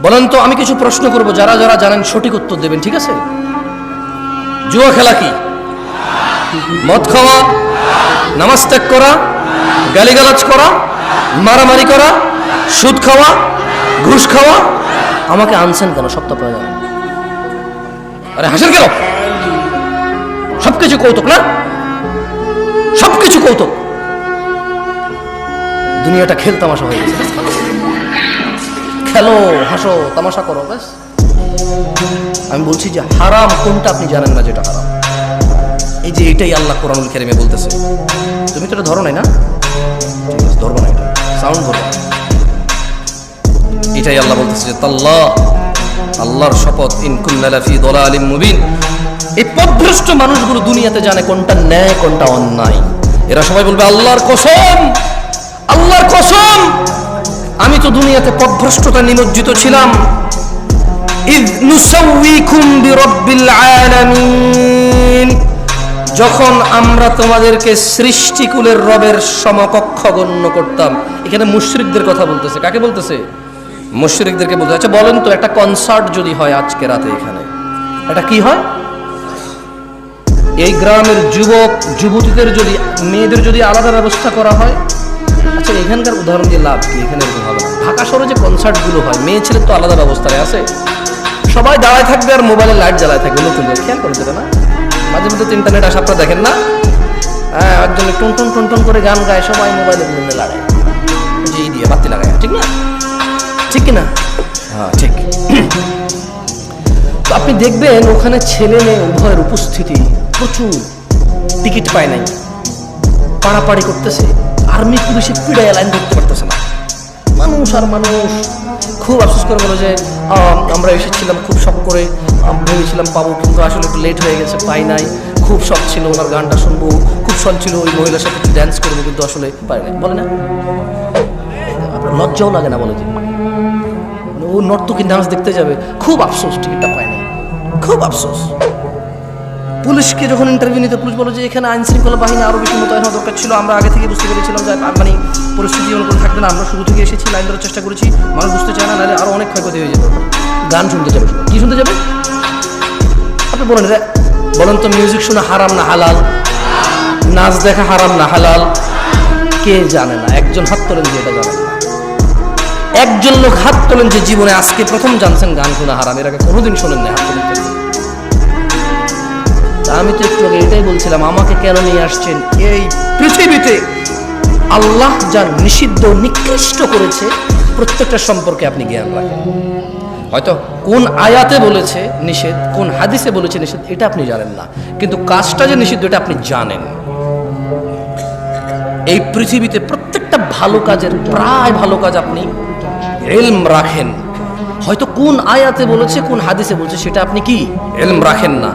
বলেন তো, আমি কিছু প্রশ্ন করব, যারা যারা জানেন সঠিক উত্তর দেবেন, ঠিক আছে? জুয়া খেলা কি? মদ খাওয়া, নামাজ ত্যাগ করা, গালিগালাজ করা, মারামারি করা, সুদ খাওয়া, ঘুষ খাওয়া। আমাকে আনছেন কেন সপ্তাহ পরে? আরে হাসেন কেন? সবকিছু কৌতুক না? সবকিছু কৌতুক। দুনিয়াটা খেল তামাশা হয়ে গেছে। খেলো, হাসো, তামাশা করো, ব্যাস। আমি বলছি যে হারাম কোনটা আপনি জানেন না, যেটা হারাম। এই যে এটাই আল্লাহ কোরআনুল কারীমে বলতেছে। তুমি তো এটা ধরো নাই না? ঠিক আছে, ধরবো না, এটা সাউন্ড ধরবো না। এটাই আল্লাহ বলতেছে যে তাল্লাহ, আল্লাহর শপথ, ইন কুন্না লাফি দালালিম মুবিন। এই পথভ্রষ্ট মানুষগুলো দুনিয়াতে জানে কোনটা ন্যায় কোনটা অন্যায়। এরা সবাই বলবে আল্লাহর কসম, আল্লাহর কসম, আমি তো দুনিয়াতে পথভ্রষ্টতা নিমজ্জিত ছিলাম। ইয নুসাউইকুম বিরাব্বিল আলামিন, যখন আমরা তোমাদেরকে সৃষ্টিকুলের রবের সমকক্ষ গণ্য করতাম। এখানে মুশরিকদের কথা বলতেছে। কাকে বলতেছে? মুশরিকদেরকে বলতে। আচ্ছা বলেন তো, একটা কনসার্ট যদি হয় আজকে রাতে এখানে, এটা কি হয়? এই গ্রামের যুবক যুবতীদের যদি, মেয়েদের যদি আলাদা ব্যবস্থা করা হয়। আচ্ছা এখানকার উদাহরণ দিয়ে লাভ কি? এখানে এরকম হবে না। ঢাকা শহরে যে কনসার্টগুলো হয়, মেয়ে ছেলের তো আলাদা ব্যবস্থায় আছে। সবাই দাঁড়ায় থাকবে আর মোবাইলে লাইট জ্বালায় থাকবে। নতুন খেয়াল করে দেবে না? মাঝে মধ্যে ইন্টারনেট আসা আপনারা দেখেন না? হ্যাঁ, একজন টুনটুন টুনটুন করে গান গায়, সবাই মোবাইলের জন্য লড়ায়, যে এই দিয়ে বাতি লাগায়, ঠিক না? ঠিক কিনা? হ্যাঁ ঠিক। তো আপনি দেখবেন ওখানে ছেলে মেয়ে উভয়ের উপস্থিতি প্রচুর। টিকিট পায় নাই, পাড়াপাড়ি করতেছে, আর্মি পুলিশে পিড়ায় লাইন ধরতে পারতেছে না। মানুষ আর মানুষ খুব আফসোস করে বলে যে আমরা এসেছিলাম খুব শখ করে, ভেবেছিলাম পাবো, কিন্তু আসলে একটু লেট হয়ে গেছে, পাই নাই। খুব শখ ছিল ওনার গানটা শুনবো, খুব শখ ছিল ওই মহিলার সাথে একটু ড্যান্স করবো, কিন্তু আসলে পাই নাই। বলে না? আপনার লজ্জাও লাগে না? বলে যে ও নর্তকী ডান্স দেখতে যাবে, খুব আফসোস টিকিটটা পায় নাই, খুব আফসোস। পুলিশকে যখন ইন্টারভিউ নিতে, পুলিশ বলে যে এখানে আইন শৃঙ্খলা বাহিনী আরও বেশি মোতায়েন হওয়া দরকার ছিল। আমরা আগে থেকে বুঝতে পেরেছিলাম যে মানে পরিস্থিতি অনুকূল থাকবে না, আমরা শুরু থেকে এসেছি, লাইন ধরার চেষ্টা করেছি, মানুষ বুঝতে চায় না, নাহলে আরও অনেক ক্ষয়ক্ষতি হয়ে যেত। গান শুনতে যাবে, কি শুনতে যাবে? আপনি বলেন রে, বলেন তো, মিউজিক শোনা হারাম না হালাল? নাচ দেখা হারাম না হালাল? কে জানে না? একজন হাত তোলেন যে এটা জানেন না। একজন লোক হাত তোলেন যে জীবনে আজকে প্রথম জানছেন গান শোনা হারাম, এর আগে কোনোদিন শোনেন না, হাত তোলেন। আমি তো একটু আগে এটাই বলছিলাম, আমাকে কেন নিয়ে আসছেন এই পৃথিবীতে? আল্লাহ যা নিষিদ্ধ নিকৃষ্ট করেছে প্রত্যেকটা সম্পর্কে আপনি জ্ঞান রাখেন। হয়তো কোন আয়াতে বলেছে নিষেধ, কোন হাদিসে বলেছে নিষেধ, এটা আপনি জানেন না, কিন্তু কাজটা যে নিষিদ্ধ এটা আপনি জানেন। এই পৃথিবীতে প্রত্যেকটা ভালো কাজের, প্রায় ভালো কাজ আপনি ইলম রাখেন। হয়তো কোন আয়াতে বলেছে, কোন হাদিসে বলছে, সেটা আপনি কি ইলম রাখেন না,